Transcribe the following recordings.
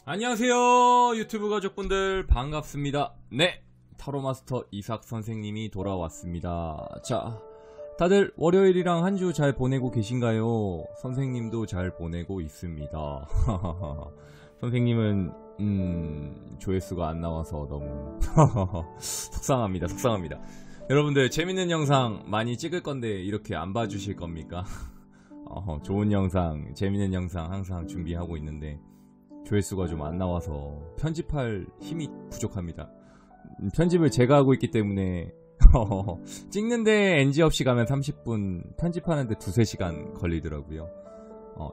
안녕하세요 유튜브 가족분들 반갑습니다. 네, 타로마스터 이삭 선생님이 돌아왔습니다. 자, 다들 월요일이랑 한 주 잘 보내고 계신가요? 선생님도 잘 보내고 있습니다. 선생님은 조회수가 안 나와서 너무 속상합니다. 여러분들 재밌는 영상 많이 찍을 건데 이렇게 안 봐주실 겁니까? 좋은 영상, 재밌는 영상 항상 준비하고 있는데 조회수가 좀 안 나와서 편집할 힘이 부족합니다. 편집을 제가 하고 있기 때문에 찍는데 NG 없이 가면 30분, 편집하는데 2-3시간 걸리더라고요.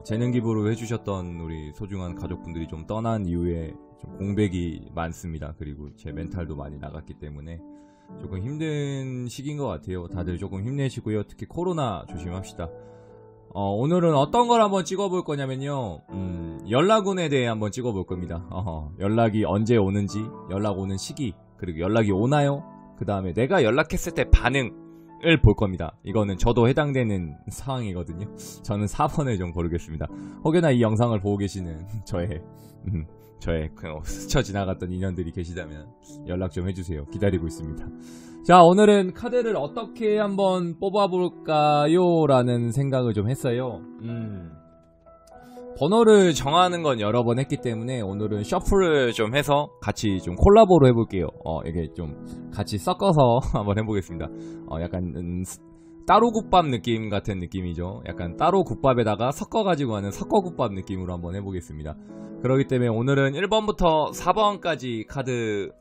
재능 기부로 해주셨던 우리 소중한 가족분들이 좀 떠난 이후에 좀 공백이 많습니다. 그리고 제 멘탈도 많이 나갔기 때문에 조금 힘든 시기인 것 같아요. 다들 조금 힘내시고요. 특히 코로나 조심합시다. 오늘은 어떤 걸 한번 찍어볼 거냐면요, 연락운에 대해 한번 찍어볼 겁니다. 연락이 언제 오는지, 연락 오는 시기, 그리고 연락이 오나요? 그 다음에 내가 연락했을 때 반응을 볼 겁니다. 이거는 저도 해당되는 상황이거든요. 저는 4번을 좀 고르겠습니다. 혹여나 이 영상을 보고 계시는 저의 그냥 스쳐 지나갔던 인연들이 계시다면 연락 좀 해주세요. 기다리고 있습니다. 자, 오늘은 카드를 어떻게 한번 뽑아볼까요? 라는 생각을 좀 했어요. 번호를 정하는 건 여러 번 했기 때문에 오늘은 셔플을 좀 해서 같이 좀 콜라보로 해볼게요. 이게 좀 같이 섞어서 한번 해보겠습니다. 약간 따로국밥 느낌 같은 느낌이죠. 약간 따로 국밥에다가 섞어가지고 하는 섞어국밥 느낌으로 한번 해보겠습니다. 그렇기 때문에 오늘은 1번부터 4번까지 카드를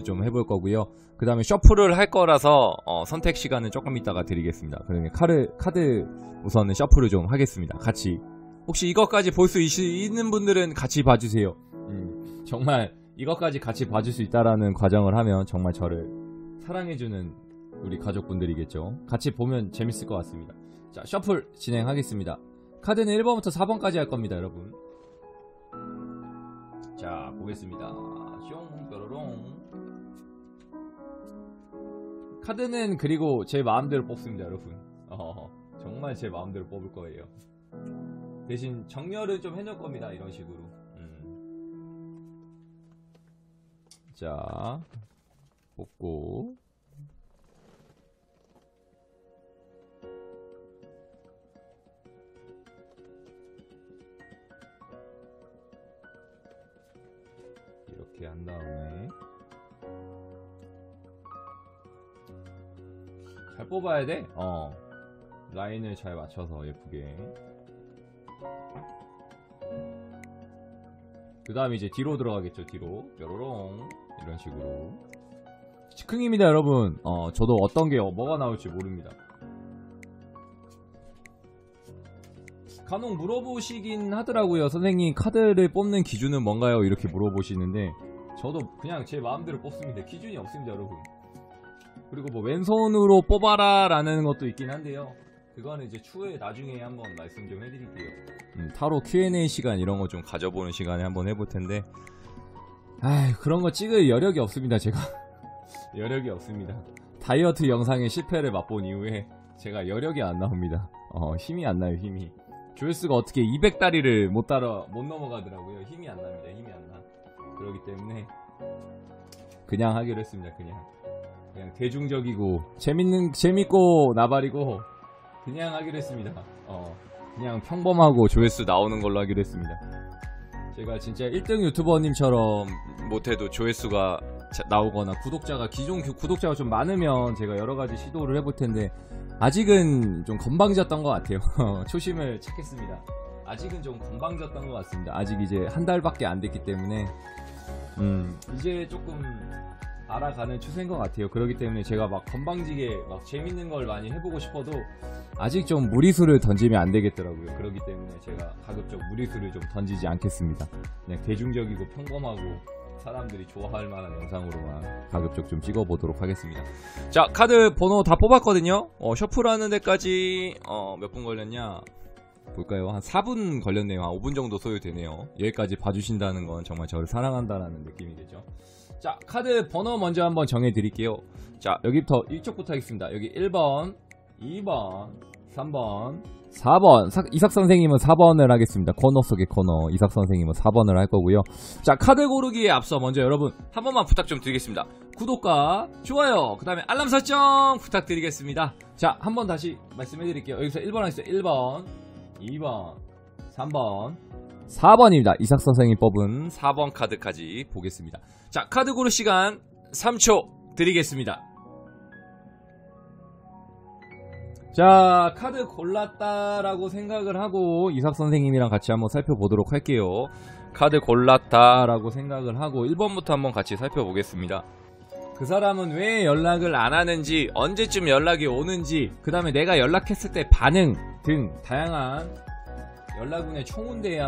좀 해볼 거고요. 그 다음에 셔플을 할 거라서 선택 시간은 조금 이따가 드리겠습니다. 그러면 카드 우선은 셔플을 좀 하겠습니다. 같이. 혹시 이것까지 볼 수 있는 분들은 같이 봐주세요. 정말 이것까지 같이 봐줄 수 있다라는 과정을 하면 정말 저를 사랑해주는 우리 가족분들이겠죠. 같이 보면 재밌을 것 같습니다. 자, 셔플 진행하겠습니다. 카드는 1번부터 4번까지 할 겁니다, 여러분. 자, 보겠습니다. 숑 뾰로롱. 카드는 그리고 제 마음대로 뽑습니다, 여러분. 정말 제 마음대로 뽑을 거예요. 대신 정렬을 좀 해놓을 겁니다, 이런 식으로. 자, 뽑고. 이렇게 한 다음에 잘 뽑아야 돼. 라인을 잘 맞춰서 예쁘게. 그 다음에 이제 뒤로 들어가겠죠. 뒤로 뾰로롱 이런 식으로. 즉흥입니다, 여러분. 저도 어떤 게 뭐가 나올지 모릅니다. 간혹 물어보시긴 하더라고요. 선생님, 카드를 뽑는 기준은 뭔가요? 이렇게 물어보시는데 저도 그냥 제 마음대로 뽑습니다. 기준이 없습니다, 여러분. 그리고 뭐 왼손으로 뽑아라 라는 것도 있긴 한데요, 그거는 이제 추후에 나중에 한번 말씀 좀 해드릴게요. 타로 Q&A 시간 이런 거 좀 가져보는 시간에 한번 해볼 텐데, 그런 거 찍을 여력이 없습니다, 제가. 여력이 없습니다. 다이어트 영상의 실패를 맛본 이후에 제가 여력이 안 나옵니다. 힘이 안 나요, 힘이. 조회수가 어떻게 200다리를 못 넘어가더라고요. 힘이 안 납니다, 힘이 안 나. 그렇기 때문에 그냥 하기로 했습니다. 그냥 대중적이고 재밌고 나발이고 그냥 하기로 했습니다. 그냥 평범하고 조회수 나오는 걸로 하기로 했습니다. 제가 진짜 1등 유튜버님처럼 못해도 조회수가 나오거나 기존 구독자가 좀 많으면 제가 여러가지 시도를 해볼 텐데, 아직은 좀 건방졌던 것 같아요. 초심을 찾겠습니다. 아직은 좀 건방졌던 것 같습니다. 아직 이제 한 달밖에 안 됐기 때문에 이제 조금 알아가는 추세인 것 같아요. 그렇기 때문에 제가 막 건방지게 막 재밌는 걸 많이 해보고 싶어도 아직 좀 무리수를 던지면 안 되겠더라고요. 그렇기 때문에 제가 가급적 무리수를 좀 던지지 않겠습니다. 그냥 대중적이고 평범하고 사람들이 좋아할 만한 영상으로만 가급적 좀 찍어보도록 하겠습니다. 자, 카드 번호 다 뽑았거든요. 셔플하는 데까지 몇 분 걸렸냐 볼까요? 한 4분 걸렸네요. 한 5분 정도 소요되네요. 여기까지 봐주신다는 건 정말 저를 사랑한다라는 느낌이겠죠. 자, 카드 번호 먼저 한번 정해드릴게요. 자, 여기부터 이쪽부터 하겠습니다. 여기 1번, 2번, 3번, 4번. 이삭 선생님은 4번을 하겠습니다. 코너 속의 코너. 이삭 선생님은 4번을 할 거고요. 자, 카드 고르기에 앞서 먼저 여러분 한 번만 부탁 좀 드리겠습니다. 구독과 좋아요, 그 다음에 알람 설정 부탁드리겠습니다. 자, 한번 다시 말씀해 드릴게요. 여기서 1번 하겠습니다. 1번, 2번, 3번, 4번입니다. 이삭 선생님 뽑은 4번 카드까지 보겠습니다. 자, 카드 고를 시간 3초 드리겠습니다. 자, 카드 골랐다라고 생각을 하고 이삭 선생님이랑 같이 한번 살펴보도록 할게요. 카드 골랐다라고 생각을 하고 1번부터 한번 같이 살펴보겠습니다. 그 사람은 왜 연락을 안 하는지, 언제쯤 연락이 오는지, 그 다음에 내가 연락했을 때 반응 등 다양한 연락운의 총운에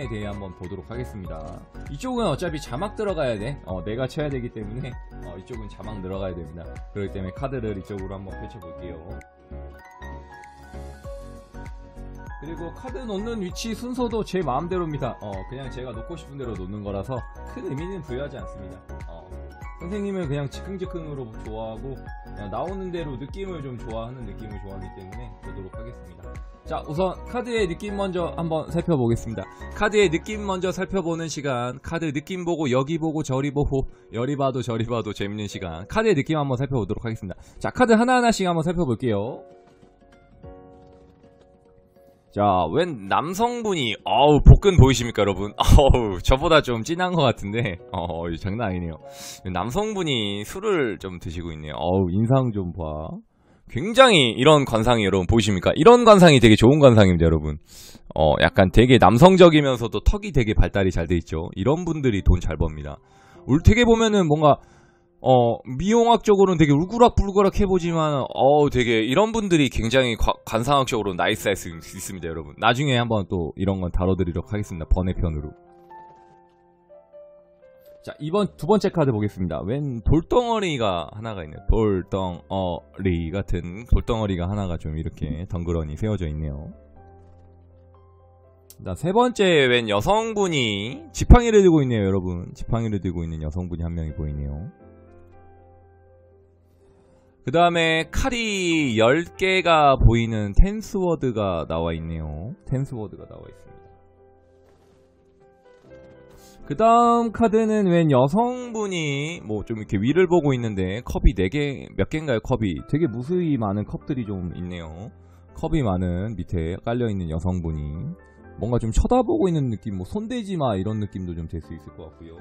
대해 한번 보도록 하겠습니다. 이쪽은 어차피 자막 들어가야 돼. 내가 쳐야 되기 때문에 이쪽은 자막 들어가야 됩니다. 그렇기 때문에 카드를 이쪽으로 한번 펼쳐볼게요. 그리고 카드 놓는 위치 순서도 제 마음대로입니다. 그냥 제가 놓고 싶은 대로 놓는 거라서 큰 의미는 부여하지 않습니다. 선생님은 그냥 즉흥즉흥으로 좋아하고 그냥 나오는 대로 느낌을 좀 좋아하는 느낌을 좋아하기 때문에 보도록 하겠습니다. 자, 우선 카드의 느낌 먼저 한번 살펴보겠습니다. 카드의 느낌 먼저 살펴보는 시간. 카드 느낌 보고 여기 보고 저리 보고 여리 봐도 저리 봐도 재밌는 시간. 카드의 느낌 한번 살펴보도록 하겠습니다. 자, 카드 하나하나씩 한번 살펴볼게요. 자, 웬 남성분이 복근 보이십니까 여러분? 저보다 좀 진한 것 같은데 장난 아니네요. 남성분이 술을 좀 드시고 있네요. 인상 좀 봐. 굉장히 이런 관상이 여러분 보이십니까? 이런 관상이 되게 좋은 관상입니다 여러분. 약간 되게 남성적이면서도 턱이 되게 발달이 잘 돼 있죠. 이런 분들이 돈 잘 법니다. 되게 보면은 뭔가 미용학적으로는 되게 울그락불그락 해보지만 되게 이런 분들이 굉장히 관상학적으로 나이스할 수 있습니다 여러분. 나중에 한번 또 이런 건 다뤄드리도록 하겠습니다. 번외편으로. 자, 두 번째 카드 보겠습니다. 웬 돌덩어리가 하나가 있네요. 돌덩어리 같은 돌덩어리가 하나가 좀 이렇게 덩그러니 세워져 있네요. 자, 세 번째 웬 여성분이 지팡이를 들고 있네요 여러분. 지팡이를 들고 있는 여성분이 한 명이 보이네요. 그 다음에 칼이 10개가 보이는 텐스워드가 나와 있네요. 텐스워드가 나와 있습니다. 그 다음 카드는 웬 여성분이 뭐 좀 이렇게 위를 보고 있는데 컵이 4개, 몇 개인가요 컵이? 되게 무수히 많은 컵들이 좀 있네요. 컵이 많은 밑에 깔려있는 여성분이 뭔가 좀 쳐다보고 있는 느낌, 뭐 손대지마 이런 느낌도 좀 될 수 있을 것 같고요.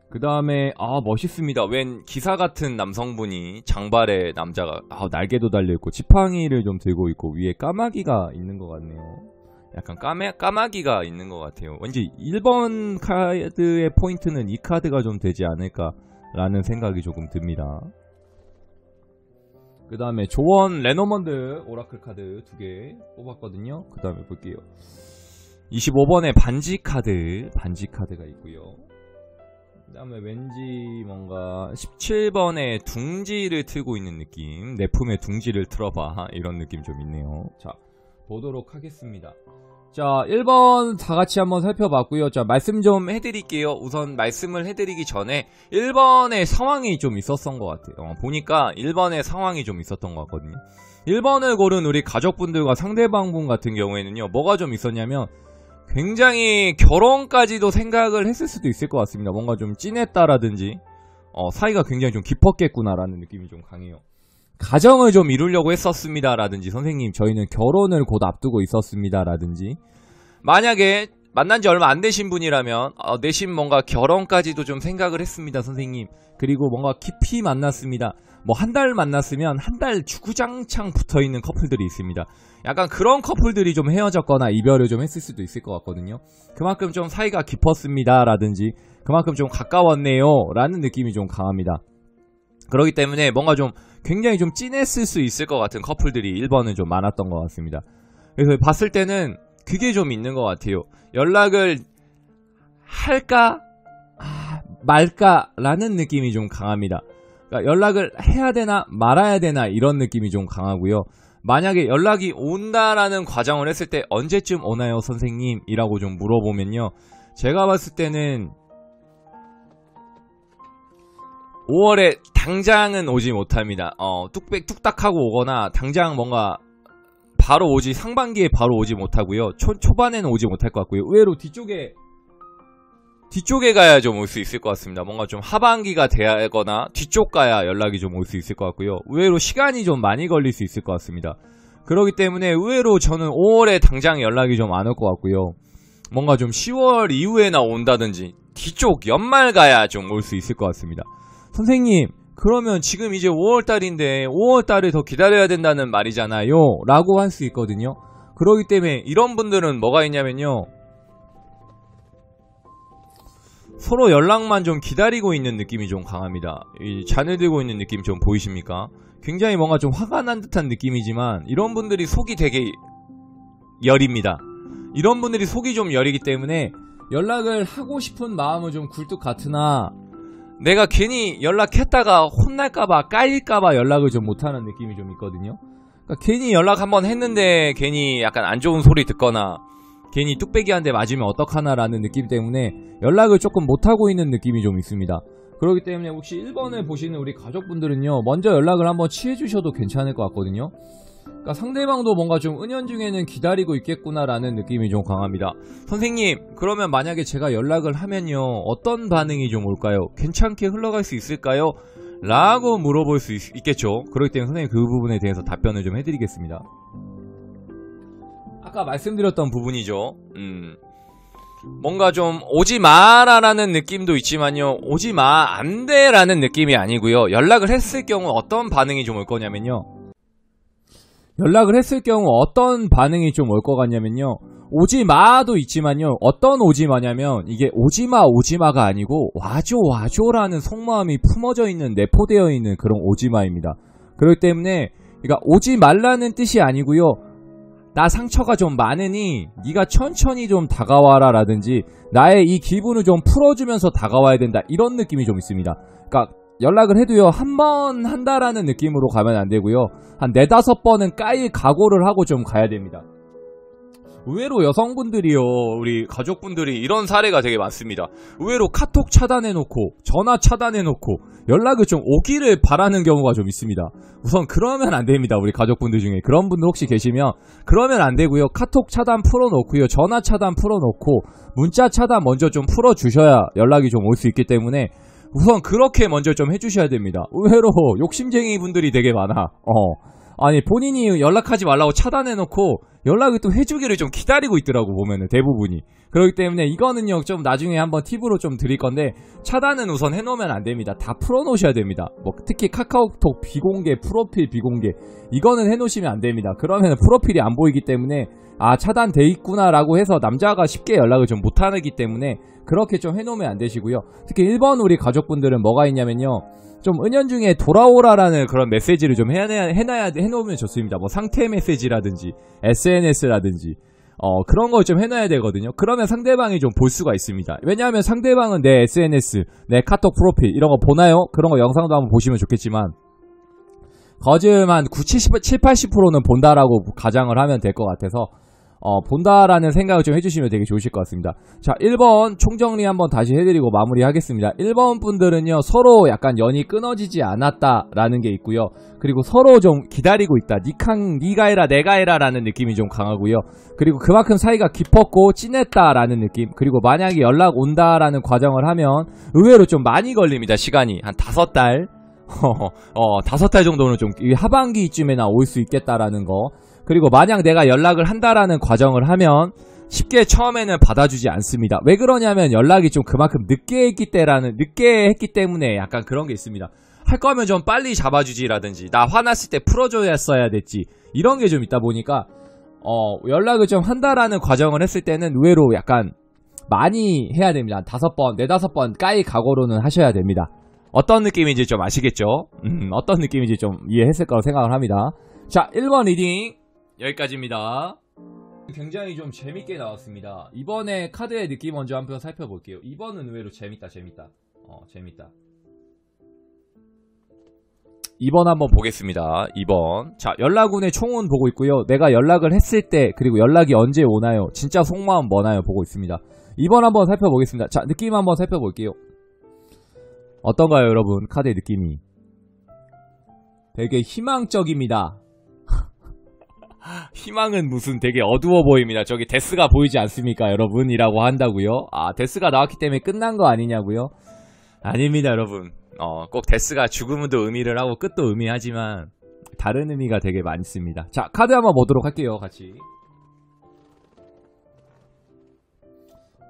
그 다음에 멋있습니다. 웬 기사 같은 남성분이 장발의 남자가 날개도 달려있고 지팡이를 좀 들고 있고 위에 까마귀가 있는 것 같네요. 약간 까마귀가 있는 것 같아요. 왠지 1번 카드의 포인트는 이 카드가 좀 되지 않을까라는 생각이 조금 듭니다. 그 다음에 조언 레노먼드 오라클 카드 2개 뽑았거든요. 그 다음에 볼게요. 25번에 반지 카드가 있고요. 그 다음에 왠지 뭔가 17번에 둥지를 틀고 있는 느낌. 내 품에 둥지를 틀어봐 이런 느낌 좀 있네요. 자, 보도록 하겠습니다. 자, 1번 다 같이 한번 살펴봤고요. 자, 말씀 좀 해드릴게요. 우선 말씀을 해드리기 전에 1번의 상황이 좀 있었던 것 같아요. 보니까 1번의 상황이 좀 있었던 것 같거든요. 1번을 고른 우리 가족분들과 상대방분 같은 경우에는요, 뭐가 좀 있었냐면 굉장히 결혼까지도 생각을 했을 수도 있을 것 같습니다. 뭔가 좀 찐했다라든지 사이가 굉장히 좀 깊었겠구나라는 느낌이 좀 강해요. 가정을 좀 이루려고 했었습니다 라든지, 선생님 저희는 결혼을 곧 앞두고 있었습니다 라든지, 만약에 만난 지 얼마 안 되신 분이라면 내심 뭔가 결혼까지도 좀 생각을 했습니다 선생님, 그리고 뭔가 깊이 만났습니다, 뭐 한 달 만났으면 한 달 주구장창 붙어있는 커플들이 있습니다. 약간 그런 커플들이 좀 헤어졌거나 이별을 좀 했을 수도 있을 것 같거든요. 그만큼 좀 사이가 깊었습니다 라든지 그만큼 좀 가까웠네요 라는 느낌이 좀 강합니다. 그렇기 때문에 뭔가 좀 굉장히 좀 찐했을 수 있을 것 같은 커플들이 1번은 좀 많았던 것 같습니다. 그래서 봤을 때는 그게 좀 있는 것 같아요. 연락을 할까 말까 라는 느낌이 좀 강합니다. 그러니까 연락을 해야 되나 말아야 되나 이런 느낌이 좀 강하고요. 만약에 연락이 온다라는 과정을 했을 때 언제쯤 오나요 선생님? 이라고 좀 물어보면요, 제가 봤을 때는 5월에 당장은 오지 못합니다. 뚝딱하고 오거나 당장 뭔가 바로 오지, 상반기에 바로 오지 못하고요. 초반에는 오지 못할 것 같고요. 의외로 뒤쪽에 가야 좀 올 수 있을 것 같습니다. 뭔가 좀 하반기가 되거나 뒤쪽 가야 연락이 좀 올 수 있을 것 같고요. 의외로 시간이 좀 많이 걸릴 수 있을 것 같습니다. 그렇기 때문에 의외로 저는 5월에 당장 연락이 좀 안 올 것 같고요. 뭔가 좀 10월 이후에나 온다든지 뒤쪽 연말 가야 좀 올 수 있을 것 같습니다. 선생님, 그러면 지금 이제 5월달인데 5월달을 더 기다려야 된다는 말이잖아요 라고 할 수 있거든요. 그렇기 때문에 이런 분들은 뭐가 있냐면요, 서로 연락만 좀 기다리고 있는 느낌이 좀 강합니다. 이 잔을 들고 있는 느낌 좀 보이십니까? 굉장히 뭔가 좀 화가 난 듯한 느낌이지만 이런 분들이 속이 되게 여립니다. 이런 분들이 속이 좀 여리기 때문에 연락을 하고 싶은 마음은 좀 굴뚝 같으나 내가 괜히 연락했다가 혼날까봐 까일까봐 연락을 좀 못하는 느낌이 좀 있거든요. 그러니까 괜히 연락 한번 했는데 괜히 약간 안 좋은 소리 듣거나 괜히 뚝배기한테 맞으면 어떡하나라는 느낌 때문에 연락을 조금 못하고 있는 느낌이 좀 있습니다. 그렇기 때문에 혹시 1번을 보시는 우리 가족분들은요, 먼저 연락을 한번 취해주셔도 괜찮을 것 같거든요. 그러니까 상대방도 뭔가 좀 은연중에는 기다리고 있겠구나라는 느낌이 좀 강합니다. 선생님, 그러면 만약에 제가 연락을 하면요, 어떤 반응이 좀 올까요? 괜찮게 흘러갈 수 있을까요? 라고 물어볼 수 있겠죠. 그렇기 때문에 선생님 그 부분에 대해서 답변을 좀 해드리겠습니다. 아까 말씀드렸던 부분이죠. 뭔가 좀 오지 마라는 느낌도 있지만요, 오지 마 안돼 라는 느낌이 아니고요. 연락을 했을 경우 어떤 반응이 좀 올 거냐면요, 연락을 했을 경우 어떤 반응이 좀 올 것 같냐면요, 오지 마도 있지만요, 어떤 오지 마냐면 이게 오지마 오지마가 아니고 와줘 와줘라는 속마음이 품어져 있는, 내포되어 있는 그런 오지마입니다. 그렇기 때문에 그러니까 오지 말라는 뜻이 아니고요, 나 상처가 좀 많으니 네가 천천히 좀 다가와라 라든지 나의 이 기분을 좀 풀어주면서 다가와야 된다, 이런 느낌이 좀 있습니다. 그러니까 연락을 해도요, 한 번 한다라는 느낌으로 가면 안 되고요, 한 4-5번은 까일 각오를 하고 좀 가야 됩니다. 의외로 여성분들이요, 우리 가족분들이 이런 사례가 되게 많습니다. 의외로 카톡 차단해놓고 전화 차단해놓고 연락을 좀 오기를 바라는 경우가 좀 있습니다. 우선 그러면 안 됩니다. 우리 가족분들 중에 그런 분들 혹시 계시면 그러면 안 되고요. 카톡 차단 풀어놓고요, 전화 차단 풀어놓고 문자 차단 먼저 좀 풀어주셔야 연락이 좀 올 수 있기 때문에 우선 그렇게 먼저 좀 해주셔야 됩니다. 의외로 욕심쟁이 분들이 되게 많아. 아니 본인이 연락하지 말라고 차단해놓고 연락을 또 해주기를 좀 기다리고 있더라고, 보면은 대부분이. 그렇기 때문에 이거는요, 좀 나중에 한번 팁으로 좀 드릴 건데, 차단은 우선 해놓으면 안 됩니다. 다 풀어놓으셔야 됩니다. 뭐 특히 카카오톡 비공개, 프로필 비공개, 이거는 해놓으시면 안 됩니다. 그러면 프로필이 안 보이기 때문에 아, 차단돼 있구나 라고 해서 남자가 쉽게 연락을 좀 못하기 때문에 그렇게 좀 해놓으면 안 되시고요. 특히 1번 우리 가족분들은 뭐가 있냐면요, 좀 은연중에 돌아오라라는 그런 메시지를 좀 해놓으면 좋습니다. 뭐 상태 메시지라든지 SNS라든지 그런 걸 좀 해놔야 되거든요. 그러면 상대방이 좀 볼 수가 있습니다. 왜냐하면 상대방은 내 SNS, 내 카톡 프로필 이런 거 보나요? 그런 거 영상도 한번 보시면 좋겠지만 거즘 한 70-80%는 본다라고 가정을 하면 될 것 같아서 본다라는 생각을 좀 해주시면 되게 좋으실 것 같습니다. 자, 1번 총정리 한번 다시 해드리고 마무리 하겠습니다. 1번 분들은요, 서로 약간 연이 끊어지지 않았다라는 게 있고요. 그리고 서로 좀 기다리고 있다. 니가 해라 내가 해라 라는 느낌이 좀 강하고요. 그리고 그만큼 사이가 깊었고 진했다라는 느낌. 그리고 만약에 연락 온다라는 과정을 하면 의외로 좀 많이 걸립니다. 시간이 한 5달 5달 정도는 좀 하반기쯤에나 올 수 있겠다라는 거. 그리고 만약 내가 연락을 한다라는 과정을 하면 쉽게 처음에는 받아주지 않습니다. 왜 그러냐면 연락이 좀 그만큼 늦게 했기 때문에 약간 그런 게 있습니다. 할 거면 좀 빨리 잡아주지라든지 나 화났을 때 풀어줘야 됐지, 이런 게 좀 있다 보니까 연락을 좀 한다라는 과정을 했을 때는 의외로 약간 많이 해야 됩니다. 5번, 4-5번 까일 각오로는 하셔야 됩니다. 어떤 느낌인지 좀 아시겠죠? 어떤 느낌인지 좀 이해했을 거라고 생각을 합니다. 자, 1번 리딩 여기까지입니다. 굉장히 좀 재밌게 나왔습니다. 이번에 카드의 느낌 먼저 한번 살펴볼게요. 2번은 의외로 재밌다. 재밌다. 2번 한번 보겠습니다. 2번. 자, 연락운의 총운 보고 있고요. 내가 연락을 했을 때, 그리고 연락이 언제 오나요? 진짜 속마음 뭐나요? 보고 있습니다. 2번 한번 살펴보겠습니다. 자, 느낌 한번 살펴볼게요. 어떤가요, 여러분? 카드의 느낌이 되게 희망적입니다. 희망은 무슨 되게 어두워 보입니다. 저기 데스가 보이지 않습니까, 여러분? 이라고 한다고요? 아, 데스가 나왔기 때문에 끝난 거 아니냐고요? 아닙니다, 여러분. 꼭 데스가 죽음도 의미를 하고 끝도 의미하지만 다른 의미가 되게 많습니다. 자, 카드 한번 보도록 할게요, 같이.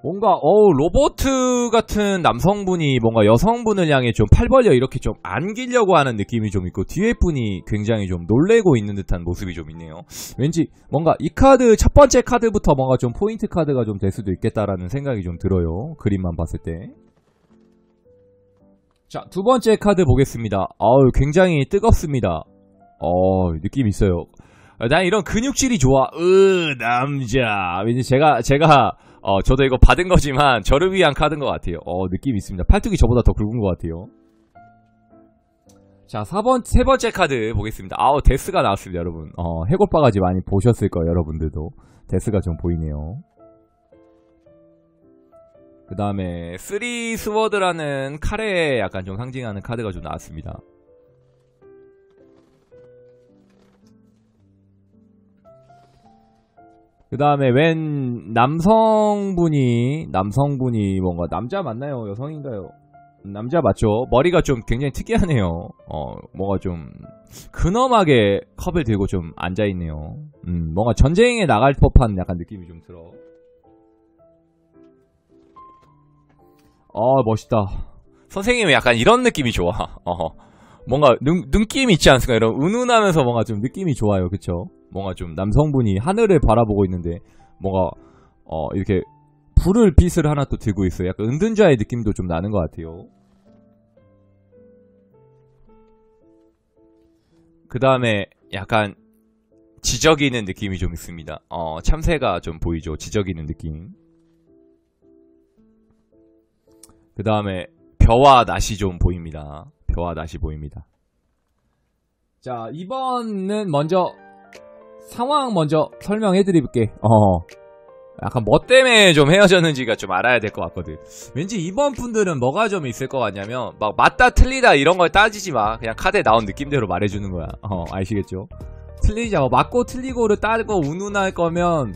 뭔가 로보트 같은 남성분이 뭔가 여성분을 향해 좀 팔 벌려 이렇게 좀 안기려고 하는 느낌이 좀 있고, 뒤에 분이 굉장히 좀 놀래고 있는 듯한 모습이 좀 있네요. 왠지 뭔가 이 카드 첫 번째 카드부터 뭔가 좀 포인트 카드가 좀 될 수도 있겠다라는 생각이 좀 들어요, 그림만 봤을 때. 자, 두 번째 카드 보겠습니다. 굉장히 뜨겁습니다. 느낌 있어요. 난 이런 근육질이 좋아. 남자. 왠지 제가 저도 이거 받은 거지만 저를 위한 카드인 것 같아요. 느낌 있습니다. 팔뚝이 저보다 더 굵은 것 같아요. 자, 세 번째 카드 보겠습니다. 데스가 나왔습니다, 여러분. 해골바가지 많이 보셨을 거예요, 여러분들도. 데스가 좀 보이네요. 그 다음에 쓰리 스워드라는 칼에 약간 좀 상징하는 카드가 좀 나왔습니다. 그 다음에 웬 남성분이 뭔가 남자 맞나요? 여성인가요? 남자 맞죠? 머리가 좀 굉장히 특이하네요. 뭔가 좀 근엄하게 컵을 들고 좀 앉아있네요. 뭔가 전쟁에 나갈 법한 약간 느낌이 좀 들어. 멋있다. 선생님은 약간 이런 느낌이 좋아. 뭔가 눈낌이 있지 않습니까? 이런 은은하면서 뭔가 좀 느낌이 좋아요. 그쵸? 뭔가 좀 남성분이 하늘을 바라보고 있는데 뭔가 이렇게 빛을 하나 또 들고 있어요. 약간 은둔자의 느낌도 좀 나는 것 같아요. 그 다음에 약간 지저귀는 느낌이 좀 있습니다. 참새가 좀 보이죠? 지저귀는 느낌. 그 다음에 벼와 낫이 좀 보입니다. 벼와 낫이 보입니다. 자, 이번은 먼저 상황 먼저 설명해 드릴게. 약간 뭐 때문에 좀 헤어졌는지가 좀 알아야 될 것 같거든. 왠지 이번 분들은 뭐가 좀 있을 것 같냐면 막 맞다 틀리다 이런 걸 따지지 마. 그냥 카드에 나온 느낌대로 말해주는 거야. 아시겠죠? 틀리자 맞고 틀리고를 따고 운운할 거면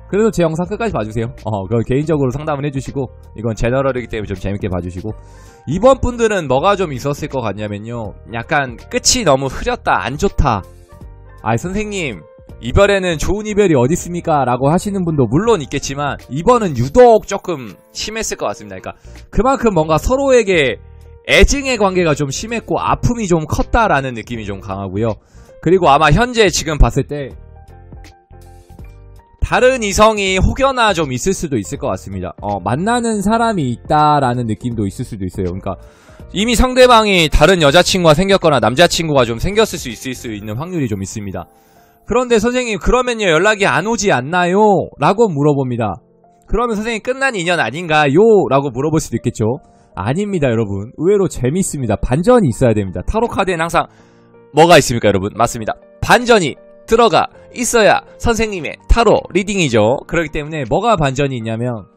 그래도 제 영상 끝까지 봐주세요. 그건 개인적으로 상담을 해주시고, 이건 제너럴이기 때문에 좀 재밌게 봐주시고. 이번 분들은 뭐가 좀 있었을 것 같냐면요, 약간 끝이 너무 흐렸다, 안 좋다. 선생님 이별에는 좋은 이별이 어디 있습니까? 라고 하시는 분도 물론 있겠지만 이번은 유독 조금 심했을 것 같습니다. 그러니까 그만큼 뭔가 서로에게 애증의 관계가 좀 심했고 아픔이 좀 컸다라는 느낌이 좀 강하고요. 그리고 아마 현재 지금 봤을 때 다른 이성이 혹여나 좀 있을 수도 있을 것 같습니다. 만나는 사람이 있다라는 느낌도 있을 수도 있어요. 그러니까 이미 상대방이 다른 여자친구가 생겼거나 남자친구가 좀 생겼을 수 있는 확률이 좀 있습니다. 그런데 선생님 그러면요 연락이 안 오지 않나요? 라고 물어봅니다. 그러면 선생님 끝난 인연 아닌가요? 라고 물어볼 수도 있겠죠. 아닙니다, 여러분. 의외로 재밌습니다. 반전이 있어야 됩니다. 타로 카드에는 항상 뭐가 있습니까, 여러분? 맞습니다. 반전이 들어가 있어야 선생님의 타로 리딩이죠. 그렇기 때문에 뭐가 반전이 있냐면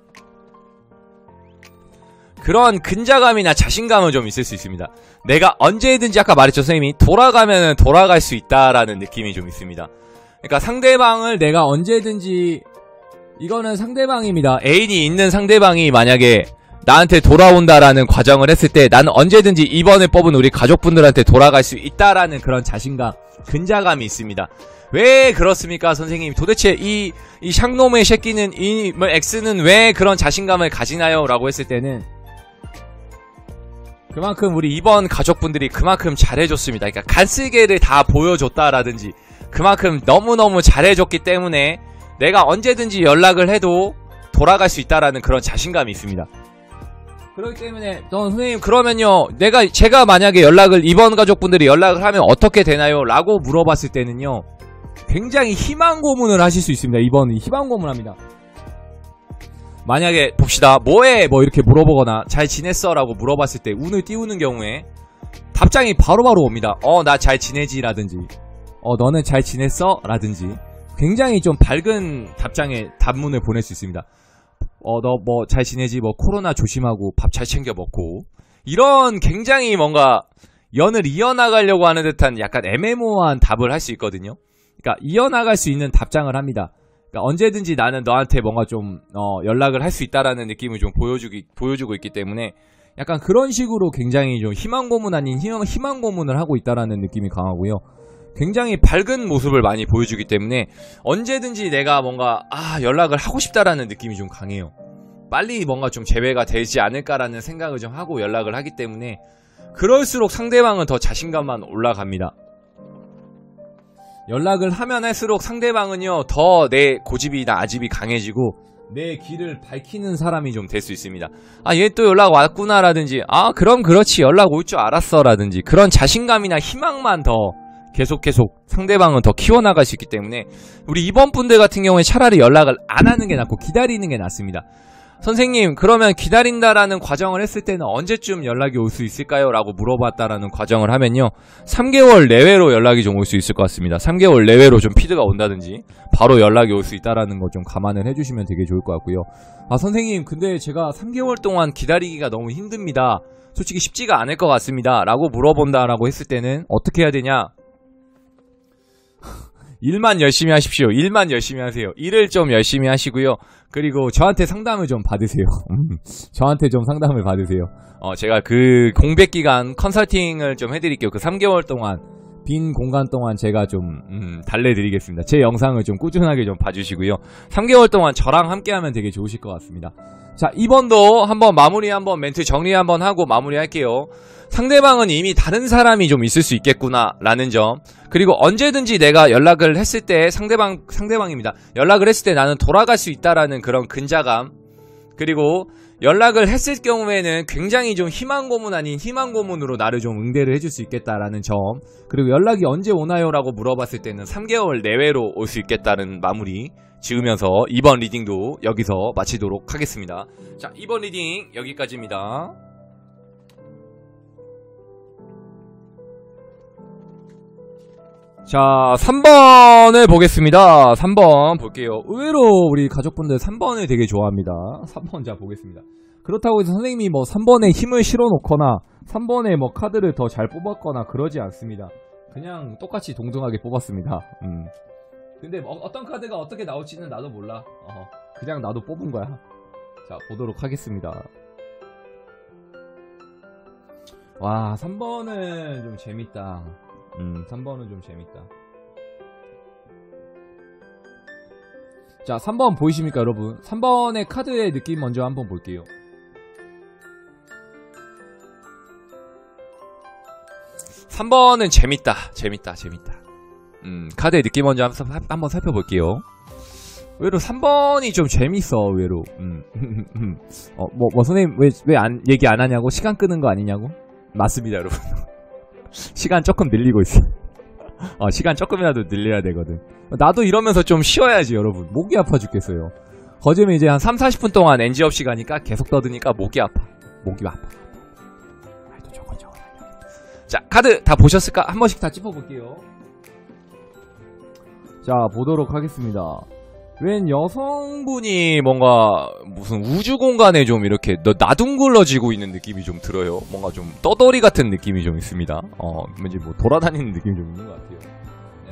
그런 근자감이나 자신감은 좀 있을 수 있습니다. 내가 언제든지 아까 말했죠, 선생님이 돌아가면 돌아갈 수 있다라는 느낌이 좀 있습니다. 그러니까 상대방을 내가 언제든지, 이거는 상대방입니다. 애인이 있는 상대방이 만약에 나한테 돌아온다라는 과정을 했을 때 나는 언제든지 이번에 뽑은 우리 가족분들한테 돌아갈 수 있다라는 그런 자신감, 근자감이 있습니다. 왜 그렇습니까, 선생님? 도대체 이 샹놈의 새끼는, X는 왜 그런 자신감을 가지나요? 라고 했을 때는 그만큼 우리 이번 가족분들이 그만큼 잘해줬습니다. 그러니까 간슬개를 다 보여줬다라든지 그만큼 너무너무 잘해줬기 때문에 내가 언제든지 연락을 해도 돌아갈 수 있다라는 그런 자신감이 있습니다. 그렇기 때문에 선생님 그러면요 제가 만약에 이번 가족분들이 연락을 하면 어떻게 되나요? 라고 물어봤을 때는요 굉장히 희망 고문을 하실 수 있습니다. 이번은 희망 고문합니다. 만약에 봅시다. 뭐해? 뭐 이렇게 물어보거나 잘 지냈어? 라고 물어봤을 때 운을 띄우는 경우에 답장이 바로바로 옵니다. 나 잘 지내지? 라든지 너는 잘 지냈어? 라든지 굉장히 좀 밝은 답문을 보낼 수 있습니다. 너 뭐 잘 지내지? 뭐 코로나 조심하고 밥 잘 챙겨 먹고. 이런 굉장히 뭔가 연을 이어나가려고 하는 듯한 약간 애매모호한 답을 할 수 있거든요. 그러니까 이어나갈 수 있는 답장을 합니다. 그러니까 언제든지 나는 너한테 뭔가 좀 연락을 할 수 있다라는 느낌을 좀 보여주고 있기 때문에 약간 그런 식으로 굉장히 좀 희망 고문 아닌 희망 고문을 하고 있다라는 느낌이 강하고요. 굉장히 밝은 모습을 많이 보여주기 때문에 언제든지 내가 뭔가 연락을 하고 싶다라는 느낌이 좀 강해요. 빨리 뭔가 좀 재회가 되지 않을까라는 생각을 좀 하고 연락을 하기 때문에 그럴수록 상대방은 더 자신감만 올라갑니다. 연락을 하면 할수록 상대방은요 더 내 고집이나 아집이 강해지고 내 길을 밝히는 사람이 좀 될 수 있습니다. 얘 또 연락 왔구나 라든지 그럼 그렇지 연락 올 줄 알았어 라든지 그런 자신감이나 희망만 더 계속 상대방은 더 키워나갈 수 있기 때문에 우리 이번 분들 같은 경우에 차라리 연락을 안 하는 게 낫고 기다리는 게 낫습니다. 선생님 그러면 기다린다라는 과정을 했을 때는 언제쯤 연락이 올 수 있을까요? 라고 물어봤다라는 과정을 하면요 3개월 내외로 연락이 좀 올 수 있을 것 같습니다. 3개월 내외로 좀 피드가 온다든지 바로 연락이 올 수 있다라는 거 좀 감안을 해주시면 되게 좋을 것 같고요. 선생님 근데 제가 3개월 동안 기다리기가 너무 힘듭니다. 솔직히 쉽지가 않을 것 같습니다. 라고 물어본다라고 했을 때는 어떻게 해야 되냐? 일만 열심히 하십시오. 일만 열심히 하세요. 일을 좀 열심히 하시고요. 그리고 저한테 상담을 좀 받으세요. 저한테 좀 상담을 받으세요. 제가 그 공백기간 컨설팅을 좀 해드릴게요. 그 3개월 동안 빈 공간 동안 제가 좀 달래드리겠습니다. 제 영상을 좀 꾸준하게 좀 봐주시고요. 3개월 동안 저랑 함께하면 되게 좋으실 것 같습니다. 자, 이번도 한번 멘트 정리 한번 하고 마무리할게요. 상대방은 이미 다른 사람이 좀 있을 수 있겠구나 라는 점, 그리고 언제든지 내가 연락을 했을 때 상대방입니다. 연락을 했을 때 나는 돌아갈 수 있다라는 그런 근자감, 그리고 연락을 했을 경우에는 굉장히 좀 희망 고문 아닌 희망 고문으로 나를 좀 응대를 해줄 수 있겠다라는 점, 그리고 연락이 언제 오나요? 라고 물어봤을 때는 3개월 내외로 올 수 있겠다는 마무리 지으면서 이번 리딩도 여기서 마치도록 하겠습니다. 자, 이번 리딩 여기까지입니다. 자, 3번을 보겠습니다. 3번 볼게요. 의외로 우리 가족분들 3번을 되게 좋아합니다. 3번 자 보겠습니다. 그렇다고 해서 선생님이 뭐 3번에 힘을 실어 놓거나 3번에 뭐 카드를 더 잘 뽑았거나 그러지 않습니다. 그냥 똑같이 동등하게 뽑았습니다. 근데 어떤 카드가 어떻게 나올지는 나도 몰라. 그냥 나도 뽑은 거야. 자, 보도록 하겠습니다. 와, 3번은 좀 재밌다. 3번은 좀 재밌다. 자, 3번 보이십니까 여러분? 3번의 카드의 느낌 먼저 한번 볼게요. 삼 3번은 재밌다. 카드의 느낌 먼저 한번 살펴볼게요. 의외로 3번이 좀 재밌어, 의외로. 선생님, 왜 얘기 안 하냐고? 시간 끄는 거 아니냐고? 맞습니다, 여러분. 시간 조금 늘리고 있어. 시간 조금이라도 늘려야 되거든. 나도 이러면서 좀 쉬어야지, 여러분. 목이 아파 죽겠어요. 거짓말 이제 한 3-40분 동안 NG 없이 가니까 계속 떠드니까 목이 아파. 말도 저건. 자, 카드 다 보셨을까? 한 번씩 다 짚어볼게요. 자, 보도록 하겠습니다. 웬 여성분이 뭔가 무슨 우주 공간에 좀 이렇게 나둥글러지고 있는 느낌이 좀 들어요. 뭔가 좀 떠돌이 같은 느낌이 좀 있습니다. 왠지 뭐 돌아다니는 느낌이 좀 있는 것 같아요.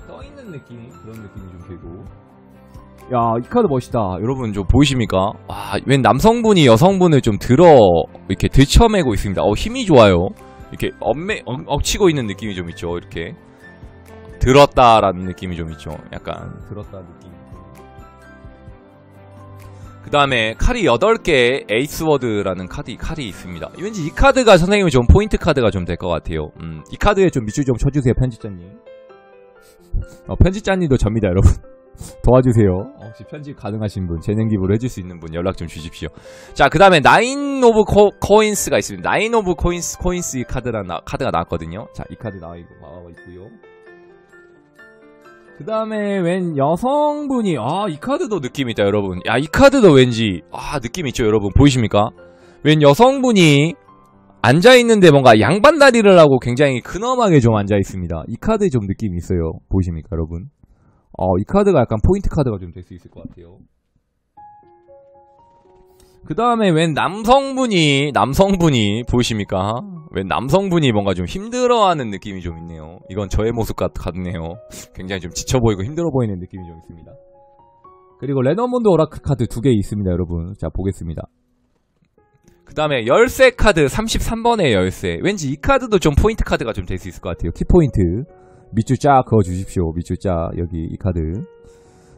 떠있는 느낌, 그런 느낌이 좀 들고. 야, 이 카드 멋있다. 여러분 좀 보이십니까? 웬 남성분이 여성분을 좀 이렇게 들쳐매고 있습니다. 힘이 좋아요. 이렇게 엎치고 있는 느낌이 좀 있죠. 이렇게 들었다라는 느낌이 좀 있죠. 약간 들었다 느낌. 그 다음에 칼이 8개 에이스워드라는 칼이 있습니다. 왠지 이 카드가 선생님이 좀 포인트 카드가 좀 될 것 같아요. 이 카드에 좀 밑줄 좀 쳐주세요, 편집자님. 편집자님도 접니다, 여러분. 도와주세요. 혹시 편집 가능하신 분, 재능 기부를 해줄 수 있는 분 연락 좀 주십시오. 자, 그 다음에 나인 오브 코인스가 있습니다. 나인 오브 코인스 이 카드가 나왔거든요. 자, 이 카드 나와 있고요. 그 다음에 웬 여성분이 이 카드도 느낌 있다, 여러분. 야, 이 카드도 왠지 느낌 있죠, 여러분. 보이십니까? 웬 여성분이 앉아있는데 뭔가 양반다리를 하고 굉장히 근엄하게 좀 앉아있습니다. 이 카드 좀 느낌이 있어요. 보이십니까, 여러분? 이 카드가 약간 포인트 카드가 좀 될 수 있을 것 같아요. 그 다음에 웬 남성분이 보이십니까? 웬 남성분이 뭔가 좀 힘들어하는 느낌이 좀 있네요. 이건 저의 모습 같네요. 굉장히 좀 지쳐 보이고 힘들어 보이는 느낌이 좀 있습니다. 그리고 레너몬드 오라클 카드 2개 있습니다, 여러분. 자, 보겠습니다. 그 다음에 열쇠 카드 33번의 열쇠. 왠지 이 카드도 좀 포인트 카드가 좀 될 수 있을 것 같아요. 키포인트. 밑줄 쫙 그어주십시오. 밑줄 쫙. 여기 이 카드.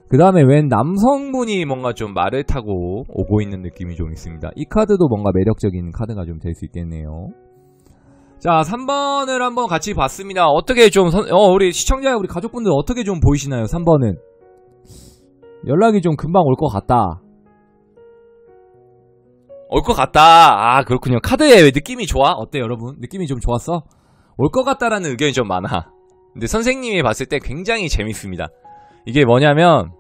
그 다음에 웬 남성분이 뭔가 좀 말을 타고 오고 있는 느낌이 좀 있습니다. 이 카드도 뭔가 매력적인 카드가 좀 될 수 있겠네요. 자, 3번을 한번 같이 봤습니다. 어떻게 좀 우리 시청자, 우리 가족분들 어떻게 좀 보이시나요? 3번은 연락이 좀 금방 올 것 같다. 올 것 같다. 아, 그렇군요. 카드의 느낌이 좋아? 어때, 여러분? 느낌이 좀 좋았어? 올 것 같다라는 의견이 좀 많아. 근데 선생님이 봤을 때 굉장히 재밌습니다. 이게 뭐냐면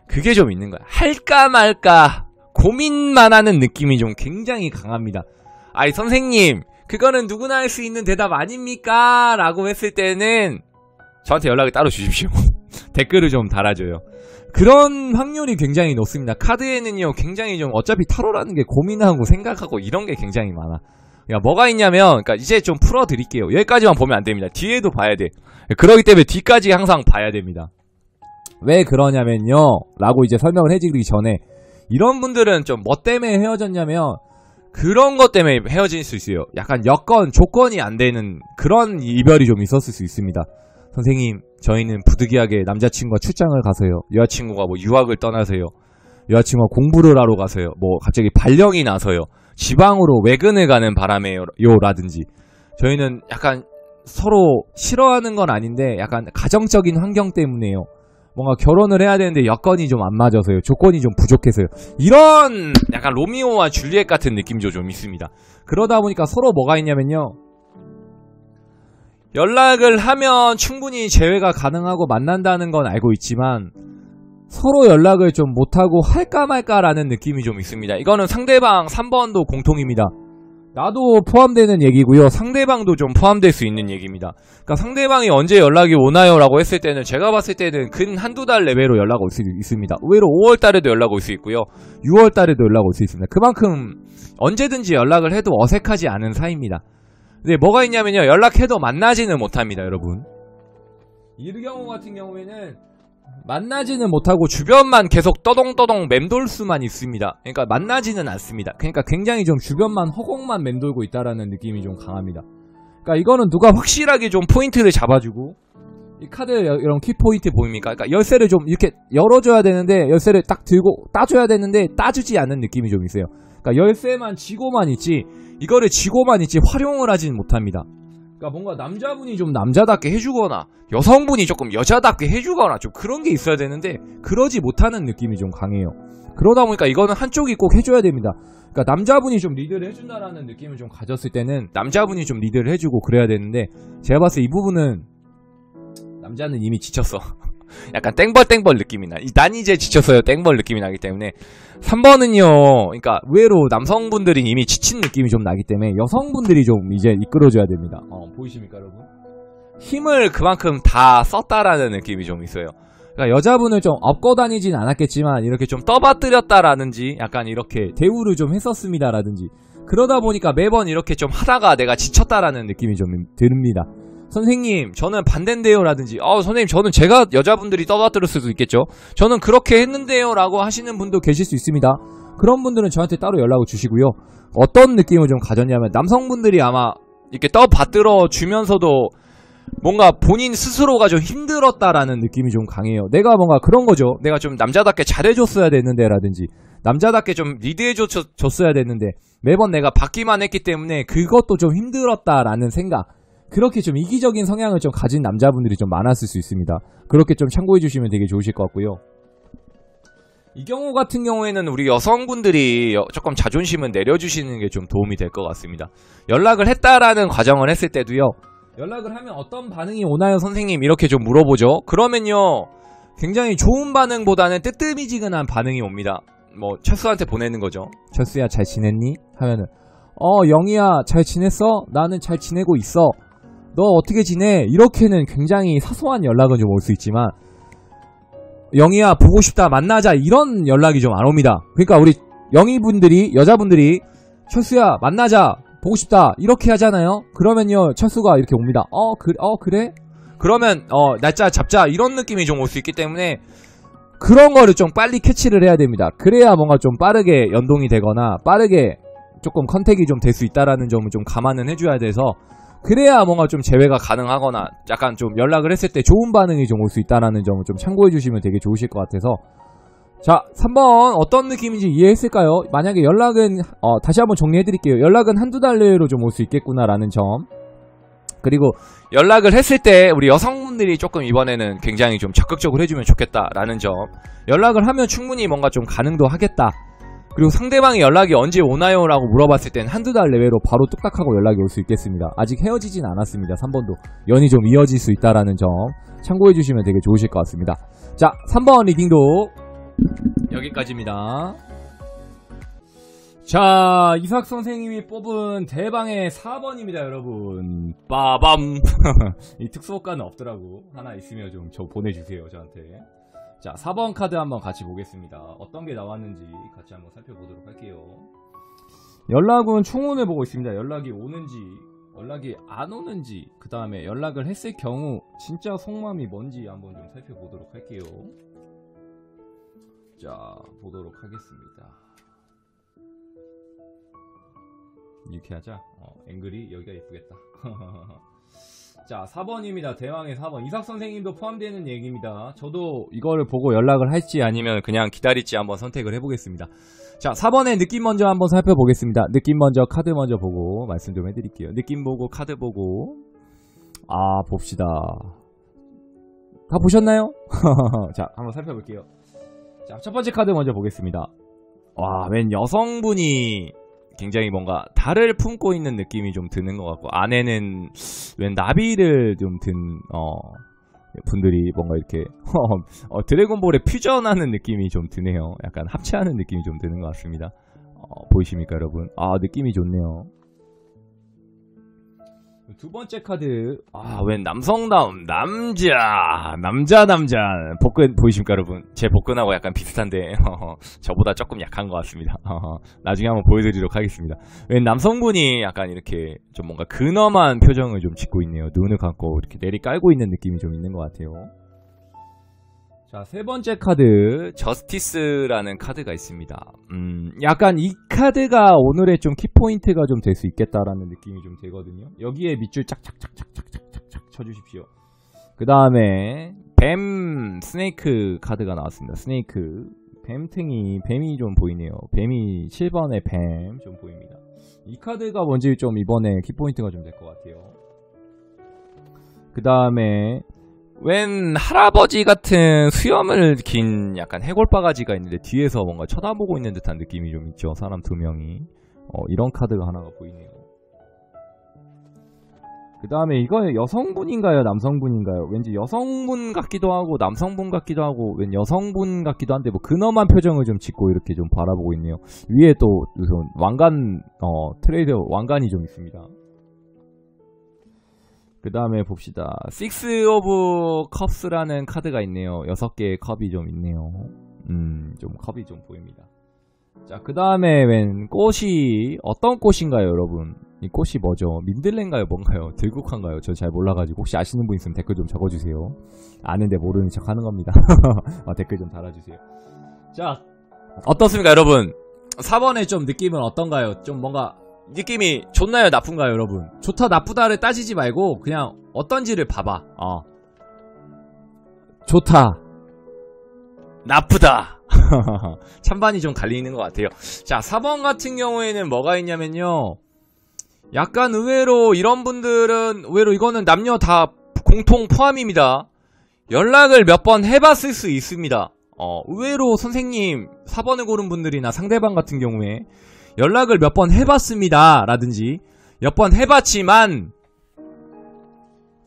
그게 좀 있는 거야. 할까 말까 고민만 하는 느낌이 좀 굉장히 강합니다. 아이, 선생님, 그거는 누구나 할 수 있는 대답 아닙니까? 라고 했을 때는 저한테 연락을 따로 주십시오. 댓글을 좀 달아줘요. 그런 확률이 굉장히 높습니다. 카드에는요, 굉장히 좀 어차피 타로라는 게 고민하고 생각하고 이런 게 굉장히 많아. 야, 뭐가 있냐면, 그러니까 이제 좀 풀어드릴게요. 여기까지만 보면 안 됩니다. 뒤에도 봐야 돼. 그러기 때문에 뒤까지 항상 봐야 됩니다. 왜 그러냐면요, 라고 이제 설명을 해드리기 전에, 이런 분들은 좀 뭐 때문에 헤어졌냐면 그런 것 때문에 헤어질 수 있어요. 약간 여건, 조건이 안 되는 그런 이별이 좀 있었을 수 있습니다. 선생님, 저희는 부득이하게 남자친구가 출장을 가서요, 여자친구가 뭐 유학을 떠나서요, 여자친구가 공부를 하러 가서요, 뭐 갑자기 발령이 나서요, 지방으로 외근을 가는 바람에요 라든지, 저희는 약간 서로 싫어하는 건 아닌데 약간 가정적인 환경 때문에요, 뭔가 결혼을 해야 되는데 여건이 좀 안 맞아서요, 조건이 좀 부족해서요, 이런 약간 로미오와 줄리엣 같은 느낌도 좀 있습니다. 그러다 보니까 서로 뭐가 있냐면요, 연락을 하면 충분히 재회가 가능하고 만난다는 건 알고 있지만 서로 연락을 좀 못하고 할까 말까라는 느낌이 좀 있습니다. 이거는 상대방 3번도 공통입니다. 나도 포함되는 얘기고요, 상대방도 좀 포함될 수 있는 얘기입니다. 그러니까 상대방이 언제 연락이 오나요? 라고 했을 때는 제가 봤을 때는 근 한두 달 내외로 연락 올 수 있습니다. 의외로 5월달에도 연락 올 수 있고요, 6월달에도 연락 올 수 있습니다. 그만큼 언제든지 연락을 해도 어색하지 않은 사이입니다. 근데 뭐가 있냐면요, 연락해도 만나지는 못합니다, 여러분. 이 경우 같은 경우에는 만나지는 못하고 주변만 계속 떠동떠동 맴돌 수만 있습니다. 그러니까 만나지는 않습니다. 그러니까 굉장히 좀 주변만 허공만 맴돌고 있다라는 느낌이 좀 강합니다. 그러니까 이거는 누가 확실하게 좀 포인트를 잡아주고, 이 카드 이런 키포인트 보입니까? 그러니까 열쇠를 좀 이렇게 열어줘야 되는데, 열쇠를 딱 들고 따줘야 되는데 따주지 않는 느낌이 좀 있어요. 그러니까 열쇠만 쥐고만 있지, 이거를 쥐고만 있지 활용을 하지는 못합니다. 그러니까 뭔가 남자분이 좀 남자답게 해주거나 여성분이 조금 여자답게 해주거나 좀 그런 게 있어야 되는데 그러지 못하는 느낌이 좀 강해요. 그러다 보니까 이거는 한쪽이 꼭 해줘야 됩니다. 그러니까 남자분이 좀 리드를 해준다라는 느낌을 좀 가졌을 때는 남자분이 좀 리드를 해주고 그래야 되는데, 제가 봤을 때 이 부분은 남자는 이미 지쳤어. 약간 땡벌 느낌이 나. 난 이제 지쳤어요. 땡벌 느낌이 나기 때문에 3번은요, 그러니까 의외로 남성분들이 이미 지친 느낌이 좀 나기 때문에 여성분들이 좀 이제 이끌어줘야 됩니다. 보이십니까, 여러분? 힘을 그만큼 다 썼다라는 느낌이 좀 있어요. 그러니까 여자분을 좀 업고 다니진 않았겠지만 이렇게 좀 떠받들였다라든지 약간 이렇게 대우를 좀 했었습니다라든지, 그러다 보니까 매번 이렇게 좀 하다가 내가 지쳤다라는 느낌이 좀 듭니다. 선생님, 저는 반대인데요 라든지, 선생님, 저는 제가 여자분들이 떠받들을 수도 있겠죠, 저는 그렇게 했는데요 라고 하시는 분도 계실 수 있습니다. 그런 분들은 저한테 따로 연락을 주시고요. 어떤 느낌을 좀 가졌냐면, 남성분들이 아마 이렇게 떠받들어 주면서도 뭔가 본인 스스로가 좀 힘들었다라는 느낌이 좀 강해요. 내가 뭔가 그런 거죠, 내가 좀 남자답게 잘해줬어야 됐는데 라든지, 남자답게 좀 리드해줬어야 됐는데 매번 내가 받기만 했기 때문에 그것도 좀 힘들었다라는 생각, 그렇게 좀 이기적인 성향을 좀 가진 남자분들이 좀 많았을 수 있습니다. 그렇게 좀 참고해 주시면 되게 좋으실 것 같고요. 이 경우 같은 경우에는 우리 여성분들이 조금 자존심을 내려주시는 게 좀 도움이 될 것 같습니다. 연락을 했다라는 과정을 했을 때도요, 연락을 하면 어떤 반응이 오나요 선생님? 이렇게 좀 물어보죠. 그러면요, 굉장히 좋은 반응보다는 뜨뜨미지근한 반응이 옵니다. 뭐 철수한테 보내는 거죠. 철수야, 잘 지냈니? 하면은 영희야, 잘 지냈어? 나는 잘 지내고 있어. 너 어떻게 지내? 이렇게는 굉장히 사소한 연락은 좀 올 수 있지만, 영희야, 보고 싶다, 만나자, 이런 연락이 좀 안 옵니다. 그러니까 우리 영희분들이, 여자분들이 철수야 만나자 보고 싶다 이렇게 하잖아요. 그러면요 철수가 이렇게 옵니다. 그래? 그러면 날짜 잡자 이런 느낌이 좀 올 수 있기 때문에 그런 거를 좀 빨리 캐치를 해야 됩니다. 그래야 뭔가 좀 빠르게 연동이 되거나 빠르게 조금 컨택이 좀 될 수 있다라는 점을 좀 감안은 해줘야 돼서, 그래야 뭔가 좀 재회가 가능하거나 약간 좀 연락을 했을 때 좋은 반응이 좀 올 수 있다라는 점을 좀 참고해 주시면 되게 좋으실 것 같아서. 자, 3번 어떤 느낌인지 이해했을까요? 만약에 연락은 다시 한번 정리해 드릴게요. 연락은 한두 달 내로 좀 올 수 있겠구나라는 점. 그리고 연락을 했을 때 우리 여성분들이 조금 이번에는 굉장히 좀 적극적으로 해주면 좋겠다라는 점. 연락을 하면 충분히 뭔가 좀 가능도 하겠다. 그리고 상대방이 연락이 언제 오나요? 라고 물어봤을 땐 한두 달 내외로 바로 뚝딱하고 연락이 올 수 있겠습니다. 아직 헤어지진 않았습니다. 3번도 연이 좀 이어질 수 있다라는 점 참고해 주시면 되게 좋으실 것 같습니다. 자, 3번 리딩도 여기까지입니다. 자, 이삭 선생님이 뽑은 대방의 4번입니다, 여러분. 빠밤. 이 특수효과는 없더라고. 하나 있으면 좀 저 보내주세요, 저한테. 자, 4번 카드 한번 같이 보겠습니다. 어떤 게 나왔는지 같이 한번 살펴보도록 할게요. 연락은 총운을 보고 있습니다. 연락이 오는지, 연락이 안 오는지, 그 다음에 연락을 했을 경우 진짜 속마음이 뭔지 한번 좀 살펴보도록 할게요. 자, 보도록 하겠습니다. 이렇게 하자. 앵글이 여기가 예쁘겠다. 자, 4번입니다. 대왕의 4번. 이삭 선생님도 포함되는 얘기입니다. 저도 이거를 보고 연락을 할지 아니면 그냥 기다릴지 한번 선택을 해보겠습니다. 자, 4번의 느낌 먼저 한번 살펴보겠습니다. 느낌 먼저, 카드 먼저 보고 말씀 좀 해드릴게요. 느낌 보고, 카드 보고. 봅시다. 다 보셨나요? 자, 한번 살펴볼게요. 자, 첫 번째 카드 먼저 보겠습니다. 와, 웬 여성분이 굉장히 뭔가 달을 품고 있는 느낌이 좀 드는 것 같고, 안에는 웬 나비를 좀 든 분들이 뭔가 이렇게 드래곤볼에 퓨전하는 느낌이 좀 드네요. 약간 합체하는 느낌이 좀 드는 것 같습니다. 보이십니까 여러분? 느낌이 좋네요. 두 번째 카드, 웬 남성다움, 남자. 복근 보이십니까 여러분? 제 복근하고 약간 비슷한데 저보다 조금 약한 것 같습니다. 나중에 한번 보여드리도록 하겠습니다. 웬 남성분이 약간 이렇게 좀 뭔가 근엄한 표정을 좀 짓고 있네요. 눈을 감고 이렇게 내리 깔고 있는 느낌이 좀 있는 것 같아요. 자, 세 번째 카드, 저스티스라는 카드가 있습니다. 약간 이 카드가 오늘의 좀 키포인트가 좀 될 수 있겠다라는 느낌이 좀 되거든요. 여기에 밑줄 짝짝짝짝짝짝짝 쳐주십시오. 그 다음에 뱀, 스네이크 카드가 나왔습니다. 스네이크, 뱀이 좀 보이네요. 뱀이 7번의 뱀 좀 보입니다. 이 카드가 뭔지 좀 이번에 키포인트가 좀 될 것 같아요. 그 다음에 웬 할아버지 같은 수염을 긴 약간 해골바가지가 있는데 뒤에서 뭔가 쳐다보고 있는 듯한 느낌이 좀 있죠. 사람 두 명이. 이런 카드가 하나가 보이네요. 그 다음에 이거 여성분인가요? 남성분인가요? 왠지 여성분 같기도 하고 남성분 같기도 하고 웬 여성분 같기도 한데 뭐 근엄한 표정을 좀 짓고 이렇게 좀 바라보고 있네요. 위에 또 우선 왕관, 트레이드 왕관이 좀 있습니다. 그 다음에 봅시다. 6 오브 컵스라는 카드가 있네요. 6개의 컵이 좀 있네요. 좀 컵이 좀 보입니다. 자, 그 다음에 웬 꽃이 어떤 꽃인가요 여러분? 이 꽃이 뭐죠? 민들레인가요 뭔가요? 들국화인가요? 저 잘 몰라가지고 혹시 아시는 분 있으면 댓글 좀 적어주세요. 아는데 모르는 척 하는 겁니다. 댓글 좀 달아주세요. 자, 어떻습니까 여러분? 4번의 좀 느낌은 어떤가요? 좀 뭔가 느낌이 좋나요 나쁜가요 여러분? 좋다 나쁘다를 따지지 말고 그냥 어떤지를 봐봐. 좋다 나쁘다 찬반이 좀 갈리는 것 같아요. 자, 4번 같은 경우에는 뭐가 있냐면요, 약간 의외로 이런 분들은 의외로 이거는 남녀 다 공통 포함입니다. 연락을 몇 번 해봤을 수 있습니다. 의외로 선생님 4번을 고른 분들이나 상대방 같은 경우에 연락을 몇 번 해봤습니다 라든지 몇 번 해봤지만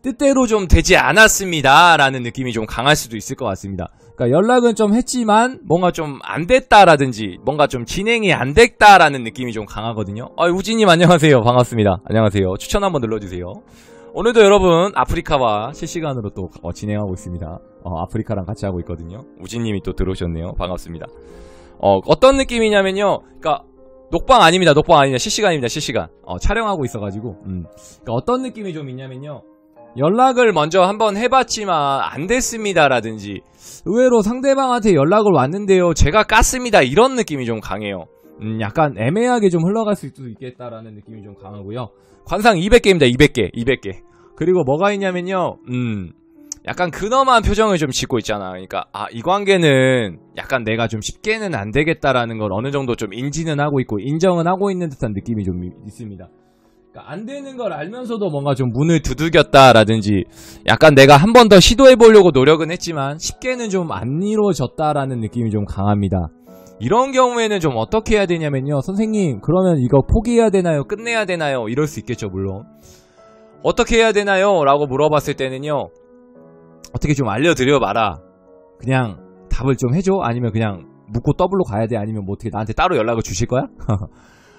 뜻대로 좀 되지 않았습니다 라는 느낌이 좀 강할 수도 있을 것 같습니다. 그러니까 연락은 좀 했지만 뭔가 좀 안 됐다라든지 뭔가 좀 진행이 안 됐다라는 느낌이 좀 강하거든요. 우진님 안녕하세요. 반갑습니다. 안녕하세요. 추천 한번 눌러주세요. 오늘도 여러분 아프리카와 실시간으로 또 진행하고 있습니다. 아프리카랑 같이 하고 있거든요. 우진님이 또 들어오셨네요. 반갑습니다. 어떤 느낌이냐면요. 그러니까 녹방 아닙니다. 녹방 아닙니다. 실시간입니다. 실시간. 촬영하고 있어가지고. 그러니까 어떤 느낌이 좀 있냐면요. 연락을 먼저 한번 해봤지만 안 됐습니다라든지 의외로 상대방한테 연락을 왔는데요. 제가 깠습니다. 이런 느낌이 좀 강해요. 약간 애매하게 좀 흘러갈 수도 있겠다라는 느낌이 좀 강하고요. 관상 200개입니다. 200개. 그리고 뭐가 있냐면요. 약간 근엄한 표정을 좀 짓고 있잖아. 그러니까 이 관계는 약간 내가 좀 쉽게는 안 되겠다라는 걸 어느 정도 좀 인지는 하고 있고 인정은 하고 있는 듯한 느낌이 좀 있습니다. 그러니까 안 되는 걸 알면서도 뭔가 좀 문을 두들겼다라든지 약간 내가 한 번 더 시도해보려고 노력은 했지만 쉽게는 좀 안 이루어졌다라는 느낌이 좀 강합니다. 이런 경우에는 좀 어떻게 해야 되냐면요. 선생님 그러면 이거 포기해야 되나요? 끝내야 되나요? 이럴 수 있겠죠 물론. 어떻게 해야 되나요? 라고 물어봤을 때는요. 어떻게 좀 알려드려 봐라. 그냥 답을 좀 해줘? 아니면 그냥 묻고 더블로 가야 돼? 아니면 뭐 어떻게 나한테 따로 연락을 주실 거야?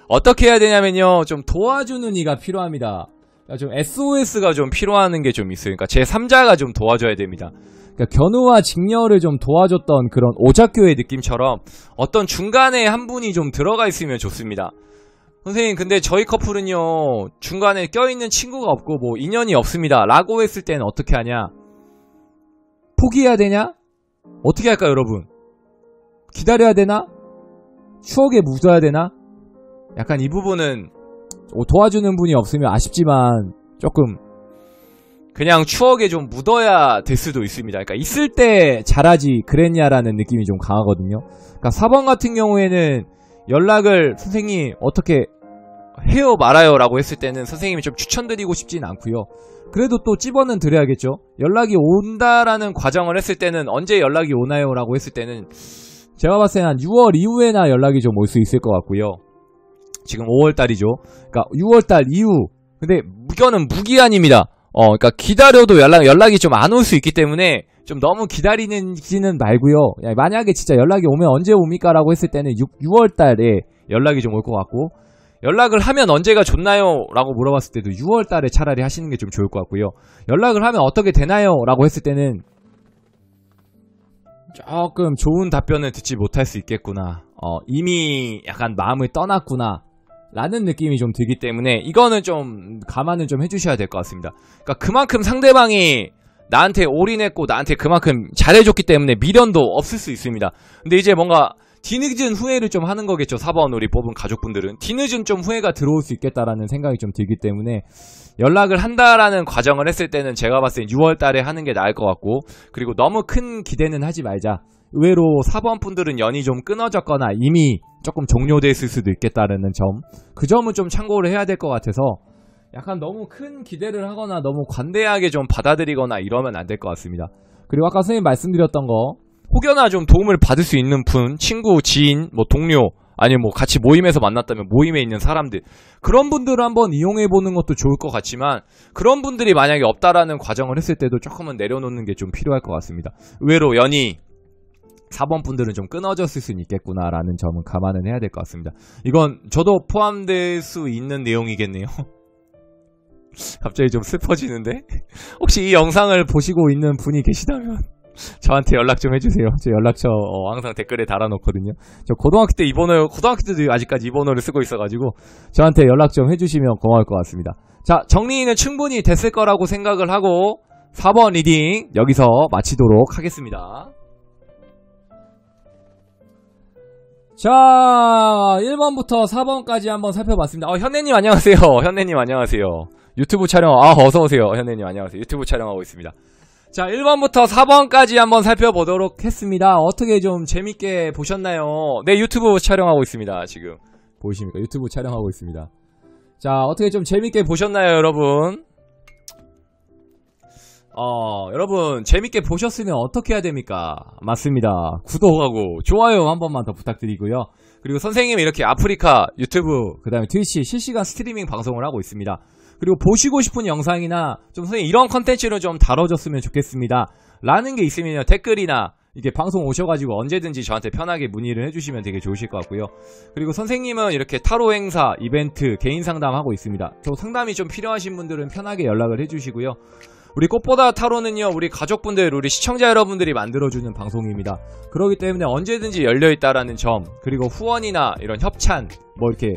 어떻게 해야 되냐면요. 좀 도와주는 이가 필요합니다. 그러니까 좀 SOS가 좀 필요한 게 좀 있어요. 그러니까 제3자가 좀 도와줘야 됩니다. 그러니까 견우와 직녀를 좀 도와줬던 그런 오작교의 느낌처럼 어떤 중간에 한 분이 좀 들어가 있으면 좋습니다. 선생님 근데 저희 커플은요 중간에 껴있는 친구가 없고 뭐 인연이 없습니다 라고 했을 때는 어떻게 하냐? 포기해야 되냐? 어떻게 할까요 여러분? 기다려야 되나? 추억에 묻어야 되나? 약간 이 부분은 도와주는 분이 없으면 아쉽지만 조금 그냥 추억에 좀 묻어야 될 수도 있습니다. 그러니까 있을 때 잘하지 그랬냐라는 느낌이 좀 강하거든요. 그러니까 4번 같은 경우에는 연락을 선생님 어떻게 해요 말아요 라고 했을 때는 선생님이 좀 추천드리고 싶진 않고요. 그래도 또 찝어는 드려야겠죠. 연락이 온다라는 과정을 했을 때는 언제 연락이 오나요 라고 했을 때는 제가 봤을 때는 한 6월 이후에나 연락이 좀 올 수 있을 것 같고요. 지금 5월달이죠. 그러니까 6월달 이후. 근데 이거는 무기한입니다. 그러니까 기다려도 연락이 좀 안 올 수 있기 때문에 좀 너무 기다리지는 말고요. 만약에 진짜 연락이 오면 언제 옵니까? 라고 했을 때는 6월달에 연락이 좀 올 것 같고 연락을 하면 언제가 좋나요? 라고 물어봤을 때도 6월달에 차라리 하시는 게 좀 좋을 것 같고요. 연락을 하면 어떻게 되나요? 라고 했을 때는 조금 좋은 답변을 듣지 못할 수 있겠구나. 이미 약간 마음을 떠났구나. 라는 느낌이 좀 들기 때문에 이거는 좀 감안을 좀 해주셔야 될 것 같습니다. 그러니까 그만큼 상대방이 나한테 올인했고 나한테 그만큼 잘해줬기 때문에 미련도 없을 수 있습니다. 근데 이제 뭔가 뒤늦은 후회를 좀 하는 거겠죠. 4번 우리 뽑은 가족분들은 뒤늦은 좀 후회가 들어올 수 있겠다라는 생각이 좀 들기 때문에 연락을 한다라는 과정을 했을 때는 제가 봤을 때 6월 달에 하는 게 나을 것 같고 그리고 너무 큰 기대는 하지 말자. 의외로 4번 분들은 연이 좀 끊어졌거나 이미 조금 종료됐을 수도 있겠다라는 점 그 점은 좀 참고를 해야 될 것 같아서 약간 너무 큰 기대를 하거나 너무 관대하게 좀 받아들이거나 이러면 안 될 것 같습니다. 그리고 아까 선생님 말씀드렸던 거 혹여나 좀 도움을 받을 수 있는 분, 친구, 지인, 뭐 동료 아니면 뭐 같이 모임에서 만났다면 모임에 있는 사람들 그런 분들을 한번 이용해보는 것도 좋을 것 같지만 그런 분들이 만약에 없다라는 과정을 했을 때도 조금은 내려놓는 게 좀 필요할 것 같습니다. 의외로 연이 4번 분들은 좀 끊어졌을 수는 있겠구나라는 점은 감안은 해야 될 것 같습니다. 이건 저도 포함될 수 있는 내용이겠네요. 갑자기 좀 슬퍼지는데? 혹시 이 영상을 보시고 있는 분이 계시다면 저한테 연락 좀 해주세요. 제 연락처 항상 댓글에 달아놓거든요. 저 고등학교 때도 아직까지 이 번호를 쓰고 있어가지고 저한테 연락 좀 해주시면 고마울 것 같습니다. 자, 정리는 충분히 됐을 거라고 생각을 하고 4번 리딩 여기서 마치도록 하겠습니다. 자, 1번부터 4번까지 한번 살펴봤습니다. 현내님 안녕하세요. 현내님 안녕하세요. 유튜브 촬영, 어서오세요. 현내님 안녕하세요. 유튜브 촬영하고 있습니다. 자, 1번부터 4번까지 한번 살펴보도록 했습니다. 어떻게 좀 재밌게 보셨나요? 네, 유튜브 촬영하고 있습니다. 지금. 보이십니까? 유튜브 촬영하고 있습니다. 자, 어떻게 좀 재밌게 보셨나요, 여러분? 여러분 재밌게 보셨으면 어떻게 해야 됩니까? 맞습니다. 구독하고 좋아요 한 번만 더 부탁드리고요. 그리고 선생님이 이렇게 아프리카 유튜브 그 다음에 트위치 실시간 스트리밍 방송을 하고 있습니다. 그리고 보시고 싶은 영상이나 좀 선생님 이런 컨텐츠를 좀 다뤄줬으면 좋겠습니다 라는 게 있으면 댓글이나 이게 방송 오셔가지고 언제든지 저한테 편하게 문의를 해주시면 되게 좋으실 것 같고요. 그리고 선생님은 이렇게 타로 행사, 이벤트, 개인 상담하고 있습니다. 저 상담이 좀 필요하신 분들은 편하게 연락을 해주시고요. 우리 꽃보다 타로는요, 우리 가족분들, 우리 시청자 여러분들이 만들어주는 방송입니다. 그렇기 때문에 언제든지 열려있다라는 점, 그리고 후원이나 이런 협찬, 뭐 이렇게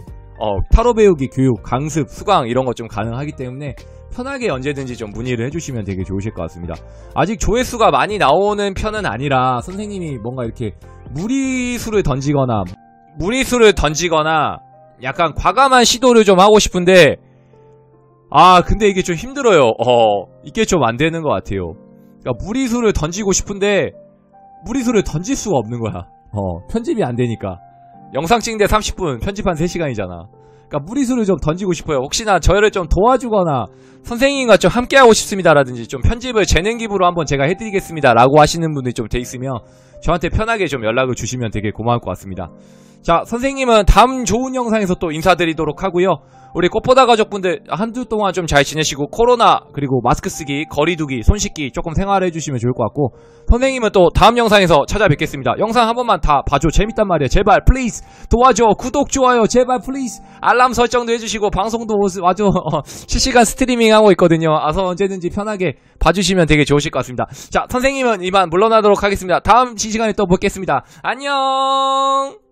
타로 배우기 교육, 강습, 수강 이런 것 좀 가능하기 때문에 편하게 언제든지 좀 문의를 해주시면 되게 좋으실 것 같습니다. 아직 조회수가 많이 나오는 편은 아니라 선생님이 뭔가 이렇게 무리수를 던지거나 약간 과감한 시도를 좀 하고 싶은데 근데 이게 좀 힘들어요. 이게 좀 안 되는 것 같아요. 그러니까 무리수를 던지고 싶은데 무리수를 던질 수가 없는 거야. 편집이 안 되니까. 영상 찍는데 30분, 편집한 3시간이잖아. 그러니까 무리수를 좀 던지고 싶어요. 혹시나 저를 좀 도와주거나 선생님과 좀 함께하고 싶습니다라든지 좀 편집을 재능 기부로 한번 제가 해드리겠습니다 라고 하시는 분들이 좀 돼 있으면 저한테 편하게 좀 연락을 주시면 되게 고마울 것 같습니다. 자, 선생님은 다음 좋은 영상에서 또 인사드리도록 하고요. 우리 꽃보다 가족분들 한 주 동안 좀 잘 지내시고 코로나 그리고 마스크 쓰기, 거리 두기, 손 씻기 조금 생활해 주시면 좋을 것 같고 선생님은 또 다음 영상에서 찾아뵙겠습니다. 영상 한 번만 다 봐줘. 재밌단 말이야. 제발 플리즈 도와줘. 구독, 좋아요 제발 플리즈. 알람 설정도 해주시고 방송도 와줘. 실시간 스트리밍 하고 있거든요. 와서 언제든지 편하게 봐주시면 되게 좋으실 것 같습니다. 자, 선생님은 이만 물러나도록 하겠습니다. 다음 시간에 또 뵙겠습니다. 안녕.